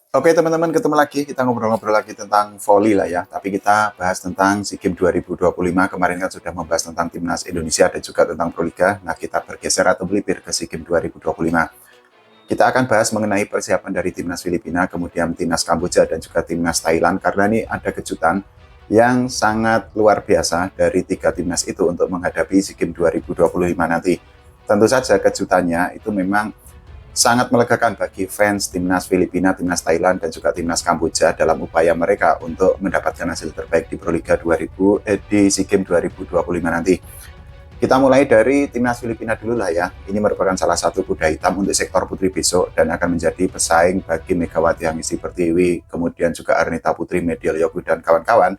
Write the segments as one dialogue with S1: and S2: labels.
S1: Oke teman-teman, ketemu lagi, kita ngobrol-ngobrol lagi tentang voli lah ya. Tapi kita bahas tentang SEA Games 2025. Kemarin kan sudah membahas tentang Timnas Indonesia dan juga tentang Proliga. Nah, kita bergeser atau melipir ke SEA Games 2025. Kita akan bahas mengenai persiapan dari Timnas Filipina, kemudian Timnas Kamboja dan juga Timnas Thailand. Karena ini ada kejutan yang sangat luar biasa dari tiga timnas itu untuk menghadapi SEA Games 2025 nanti. Tentu saja kejutannya itu memang sangat melegakan bagi fans timnas Filipina, timnas Thailand, dan juga timnas Kamboja dalam upaya mereka untuk mendapatkan hasil terbaik di Proliga di SEA Games 2025 nanti. Kita mulai dari timnas Filipina dulu lah ya. Ini merupakan salah satu kuda hitam untuk sektor putri besok dan akan menjadi pesaing bagi Megawati Hangisi Pertiwi, kemudian juga Arnita Putri, Medial Yogu, dan kawan-kawan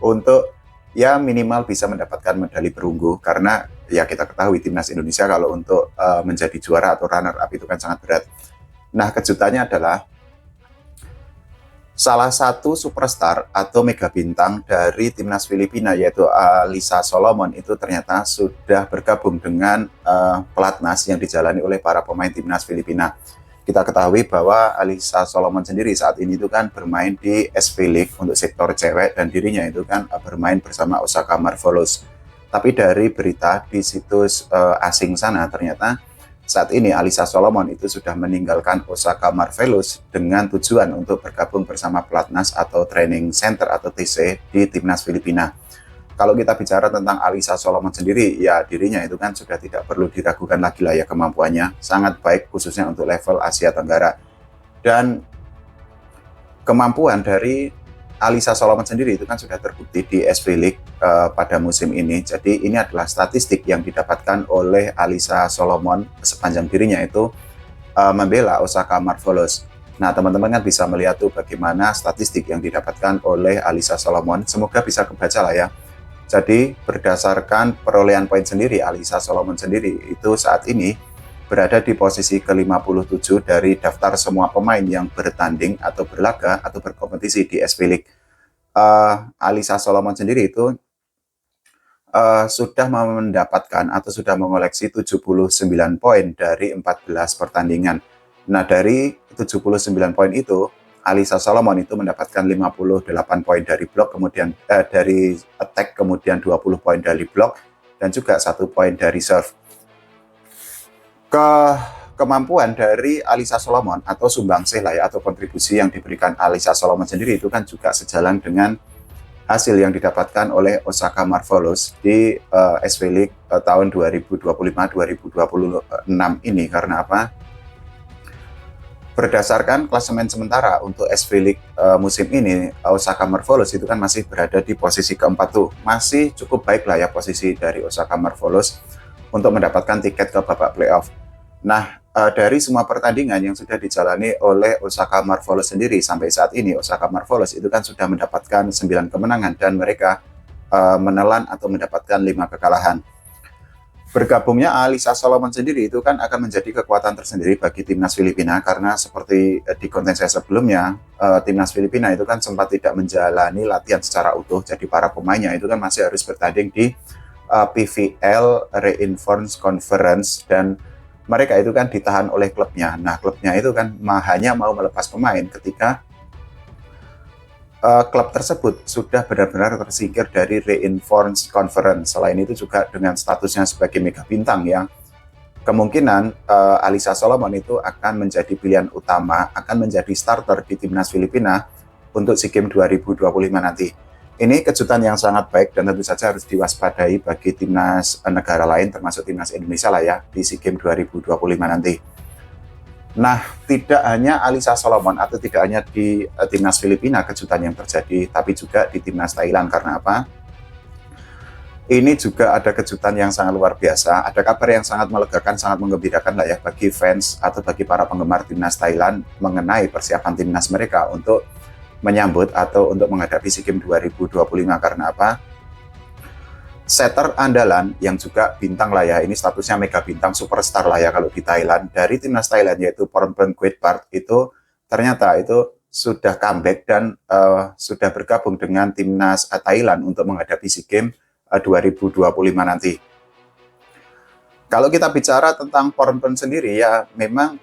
S1: untuk ya minimal bisa mendapatkan medali perunggu, karena ya kita ketahui timnas Indonesia kalau untuk menjadi juara atau runner up itu kan sangat berat. Nah, kejutannya adalah salah satu superstar atau mega bintang dari timnas Filipina yaitu Alisa Solomon itu ternyata sudah bergabung dengan pelatnas yang dijalani oleh para pemain timnas Filipina. Kita ketahui bahwa Alisa Solomon sendiri saat ini itu kan bermain di SV League untuk sektor cewek dan dirinya itu kan bermain bersama Osaka Marvelous. Tapi dari berita di situs asing sana ternyata saat ini Alisa Solomon itu sudah meninggalkan Osaka Marvelous dengan tujuan untuk bergabung bersama Pelatnas atau Training Center atau TC di Timnas Filipina. Kalau kita bicara tentang Alisa Solomon sendiri, ya dirinya itu kan sudah tidak perlu diragukan lagi lah ya, kemampuannya sangat baik khususnya untuk level Asia Tenggara. Dan kemampuan dari Alisa Solomon sendiri itu kan sudah terbukti di SV League pada musim ini. Jadi ini adalah statistik yang didapatkan oleh Alisa Solomon sepanjang dirinya itu membela Osaka Marvelous. Nah, teman-teman kan bisa melihat tuh bagaimana statistik yang didapatkan oleh Alisa Solomon. Semoga bisa kebaca lah ya. Jadi berdasarkan perolehan poin sendiri, Alisa Solomon sendiri itu saat ini berada di posisi ke-57 dari daftar semua pemain yang bertanding atau berlaga atau berkompetisi di SV League. Alisa Solomon sendiri itu sudah mendapatkan atau sudah mengoleksi 79 poin dari 14 pertandingan. Nah, dari 79 poin itu, Alisa Solomon itu mendapatkan 58 poin dari blok, kemudian dari attack, kemudian 20 poin dari blok, dan juga 1 poin dari serve. Kemampuan dari Alisa Solomon atau sumbangsih lah ya, atau kontribusi yang diberikan Alisa Solomon sendiri itu kan juga sejalan dengan hasil yang didapatkan oleh Osaka Marvelous di SV League tahun 2025-2026 ini. Karena apa? Berdasarkan klasemen sementara untuk SV League musim ini, Osaka Marvelous itu kan masih berada di posisi keempat tuh. Masih cukup baik lah ya posisi dari Osaka Marvelous untuk mendapatkan tiket ke babak playoff. Nah, dari semua pertandingan yang sudah dijalani oleh Osaka Marvelous sendiri sampai saat ini, Osaka Marvelous itu kan sudah mendapatkan 9 kemenangan dan mereka menelan atau mendapatkan 5 kekalahan. Bergabungnya Alisa Solomon sendiri itu kan akan menjadi kekuatan tersendiri bagi timnas Filipina, karena seperti di konten saya sebelumnya, timnas Filipina itu kan sempat tidak menjalani latihan secara utuh, jadi para pemainnya itu kan masih harus bertanding di PVL Reinforced Conference dan mereka itu kan ditahan oleh klubnya. Nah, klubnya itu kan hanya mau melepas pemain ketika klub tersebut sudah benar-benar tersingkir dari Reinforced Conference. Selain itu juga dengan statusnya sebagai mega bintang yang kemungkinan Alisa Solomon itu akan menjadi pilihan utama, akan menjadi starter di timnas Filipina untuk SEA Games 2025 nanti. Ini kejutan yang sangat baik dan tentu saja harus diwaspadai bagi timnas negara lain termasuk timnas Indonesia lah ya di SEA Games 2025 nanti. Nah, tidak hanya Alisa Solomon atau tidak hanya di timnas Filipina kejutan yang terjadi, tapi juga di timnas Thailand. Karena apa? Ini juga ada kejutan yang sangat luar biasa. Ada kabar yang sangat melegakan, sangat menggembirakan lah ya bagi fans atau bagi para penggemar timnas Thailand mengenai persiapan timnas mereka untuk menyambut atau untuk menghadapi SEA Games 2025. Karena apa? Setter andalan yang juga bintang lah ya, ini statusnya mega bintang superstar lah ya kalau di Thailand, dari timnas Thailand yaitu Pornprenquetpart itu ternyata itu sudah comeback dan sudah bergabung dengan timnas Thailand untuk menghadapi SEA Games 2025 nanti. Kalau kita bicara tentang Pornpren sendiri ya memang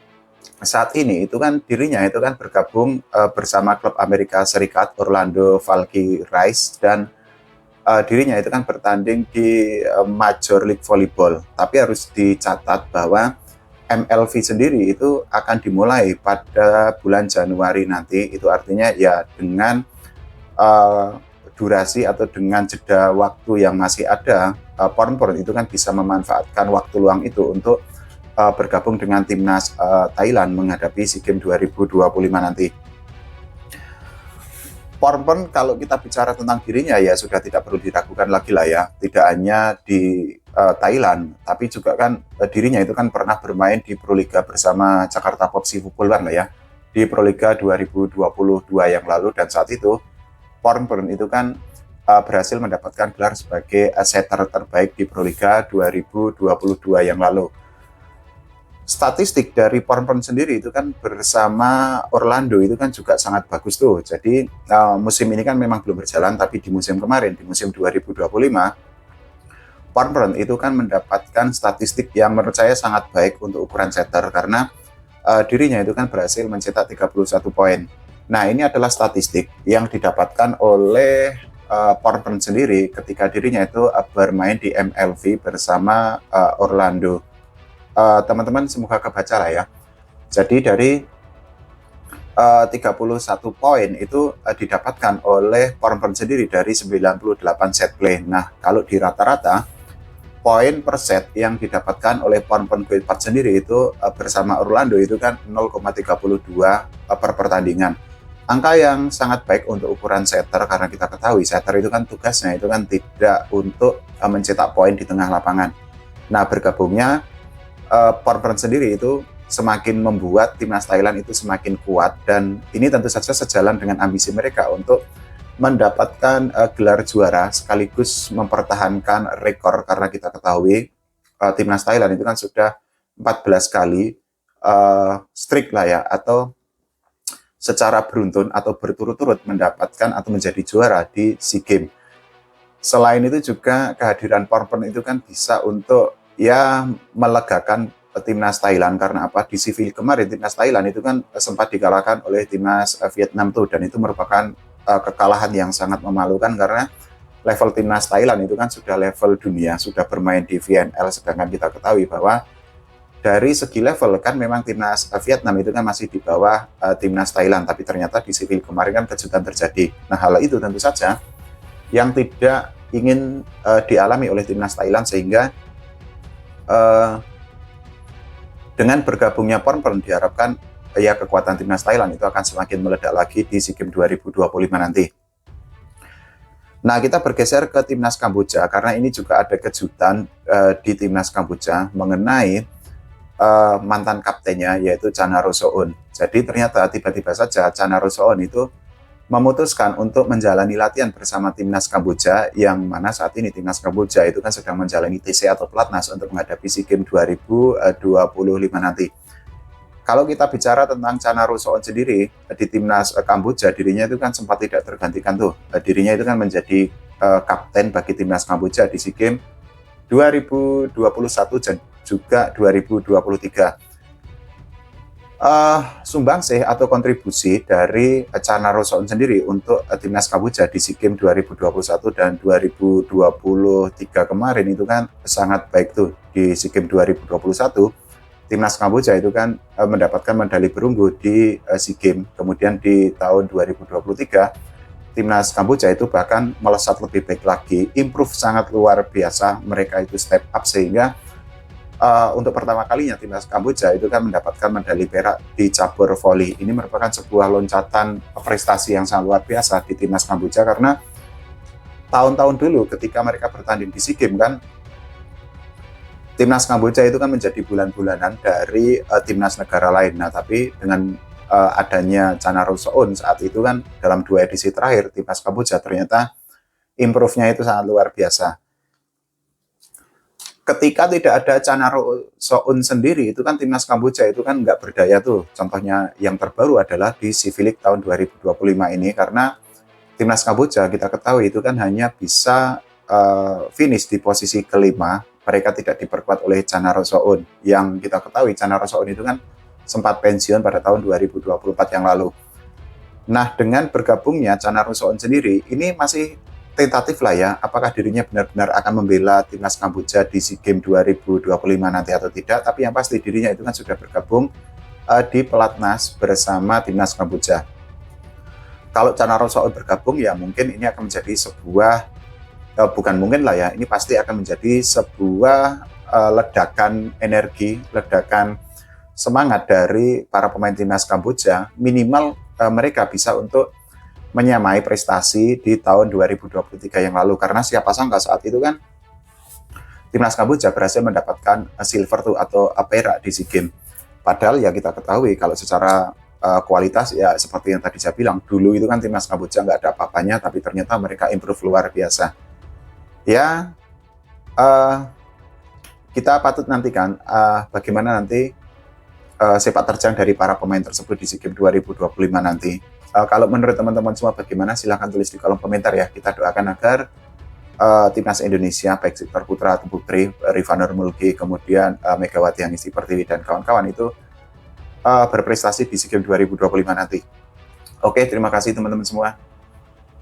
S1: saat ini itu kan dirinya itu kan bergabung bersama klub Amerika Serikat Orlando Valkyries dan dirinya itu kan bertanding di Major League Volleyball. Tapi harus dicatat bahwa MLV sendiri itu akan dimulai pada bulan Januari nanti. Itu artinya ya dengan durasi atau dengan jeda waktu yang masih ada, Pornporn itu kan bisa memanfaatkan waktu luang itu untuk bergabung dengan timnas Thailand menghadapi SEA Games 2025 nanti. Pornporn kalau kita bicara tentang dirinya ya sudah tidak perlu diragukan lagi lah ya. Tidak hanya di Thailand, tapi juga kan dirinya itu kan pernah bermain di Proliga bersama Jakarta Popsi Football lah ya. Di Proliga 2022 yang lalu, dan saat itu Pornporn itu kan berhasil mendapatkan gelar sebagai setter terbaik di Proliga 2022 yang lalu. Statistik dari Pornporn sendiri itu kan bersama Orlando itu kan juga sangat bagus tuh. Jadi musim ini kan memang belum berjalan, tapi di musim kemarin, di musim 2025, Pornporn itu kan mendapatkan statistik yang menurut saya sangat baik untuk ukuran setter karena dirinya itu kan berhasil mencetak 31 poin. Nah, ini adalah statistik yang didapatkan oleh Pornporn sendiri ketika dirinya itu bermain di MLV bersama Orlando. Teman-teman semoga kebaca lah ya. Jadi dari 31 poin itu didapatkan oleh Pornporn sendiri dari 98 set play. Nah, kalau di rata-rata poin per set yang didapatkan oleh Pornporn Guildford sendiri itu bersama Orlando itu kan 0,32 per pertandingan. Angka yang sangat baik untuk ukuran setter karena kita ketahui setter itu kan tugasnya itu kan tidak untuk mencetak poin di tengah lapangan. Nah, bergabungnya Pornporn sendiri itu semakin membuat timnas Thailand itu semakin kuat, dan ini tentu saja sejalan dengan ambisi mereka untuk mendapatkan gelar juara sekaligus mempertahankan rekor karena kita ketahui timnas Thailand itu kan sudah 14 kali streak lah ya, atau secara beruntun atau berturut-turut mendapatkan atau menjadi juara di SEA Games. Selain itu juga kehadiran Pornporn itu kan bisa untuk ya melegakan timnas Thailand karena apa? Di civil kemarin timnas Thailand itu kan sempat dikalahkan oleh timnas Vietnam tuh, dan itu merupakan kekalahan yang sangat memalukan karena level timnas Thailand itu kan sudah level dunia, sudah bermain di VNL, sedangkan kita ketahui bahwa dari segi level kan memang timnas Vietnam itu kan masih di bawah timnas Thailand, tapi ternyata di civil kemarin kan kejutan terjadi. Nah, hal itu tentu saja yang tidak ingin dialami oleh timnas Thailand, sehingga dengan bergabungnya Pornporn diharapkan ya kekuatan timnas Thailand itu akan semakin meledak lagi di SEA Games 2025 nanti. Nah, kita bergeser ke timnas Kamboja karena ini juga ada kejutan di timnas Kamboja mengenai mantan kaptennya yaitu Chanaro Soon. Jadi ternyata tiba-tiba saja Chanaro Soon itu memutuskan untuk menjalani latihan bersama timnas Kamboja, yang mana saat ini timnas Kamboja itu kan sedang menjalani TC atau pelatnas untuk menghadapi SEA Games 2025 nanti. Kalau kita bicara tentang Chanaro Soon sendiri di timnas Kamboja, dirinya itu kan sempat tidak tergantikan tuh. Dirinya itu kan menjadi kapten bagi timnas Kamboja di SEA Games 2021 dan juga 2023. Sumbangsih atau kontribusi dari Chanaro Soon sendiri untuk timnas Kamboja di SEA Games 2021 dan 2023 kemarin itu kan sangat baik tuh. Di SEA Games 2021 timnas Kamboja itu kan mendapatkan medali perunggu di SEA Games. Kemudian di tahun 2023 timnas Kamboja itu bahkan melesat lebih baik lagi, improve sangat luar biasa, mereka itu step up sehingga untuk pertama kalinya timnas Kamboja itu kan mendapatkan medali perak di cabur voli. Ini merupakan sebuah loncatan prestasi yang sangat luar biasa di timnas Kamboja, karena tahun-tahun dulu ketika mereka bertanding di SEA Games kan timnas Kamboja itu kan menjadi bulan-bulanan dari timnas negara lain. Nah, tapi dengan adanya Chanaro Soon saat itu kan dalam 2 edisi terakhir timnas Kamboja ternyata improve-nya itu sangat luar biasa. Ketika tidak ada Chanaro Soon sendiri itu kan timnas Kamboja itu kan nggak berdaya tuh. Contohnya yang terbaru adalah di SEA League tahun 2025 ini, karena timnas Kamboja kita ketahui itu kan hanya bisa finish di posisi kelima. Mereka tidak diperkuat oleh Chanaro Soon, yang kita ketahui Chanaro Soon itu kan sempat pensiun pada tahun 2024 yang lalu. Nah, dengan bergabungnya Can Arusoon sendiri, ini masih tentatif lah ya, apakah dirinya benar-benar akan membela timnas Kamboja di SEA Games 2025 nanti atau tidak, tapi yang pasti dirinya itu kan sudah bergabung di pelatnas bersama timnas Kamboja. Kalau Can Arusoon bergabung, ya mungkin ini akan menjadi sebuah, bukan mungkin lah ya, ini pasti akan menjadi sebuah ledakan energi, ledakan semangat dari para pemain timnas Kamboja, minimal mereka bisa untuk menyamai prestasi di tahun 2023 yang lalu. Karena siapa sangka saat itu kan timnas Kamboja berhasil mendapatkan silver tuh atau perak di SEA Games. Padahal ya kita ketahui kalau secara kualitas ya seperti yang tadi saya bilang, dulu itu kan timnas Kamboja nggak ada apa-apanya, tapi ternyata mereka improve luar biasa. Ya, kita patut nantikan bagaimana nanti sepak terjang dari para pemain tersebut di SEA Games 2025 nanti. Kalau menurut teman-teman semua bagaimana, silahkan tulis di kolom komentar ya. Kita doakan agar timnas Indonesia, baik sektor putra atau putri, Rifanur Mulki, kemudian Megawati Hanisti Pertiwi dan kawan-kawan itu berprestasi di SEA Games 2025 nanti. Oke, terima kasih teman-teman semua.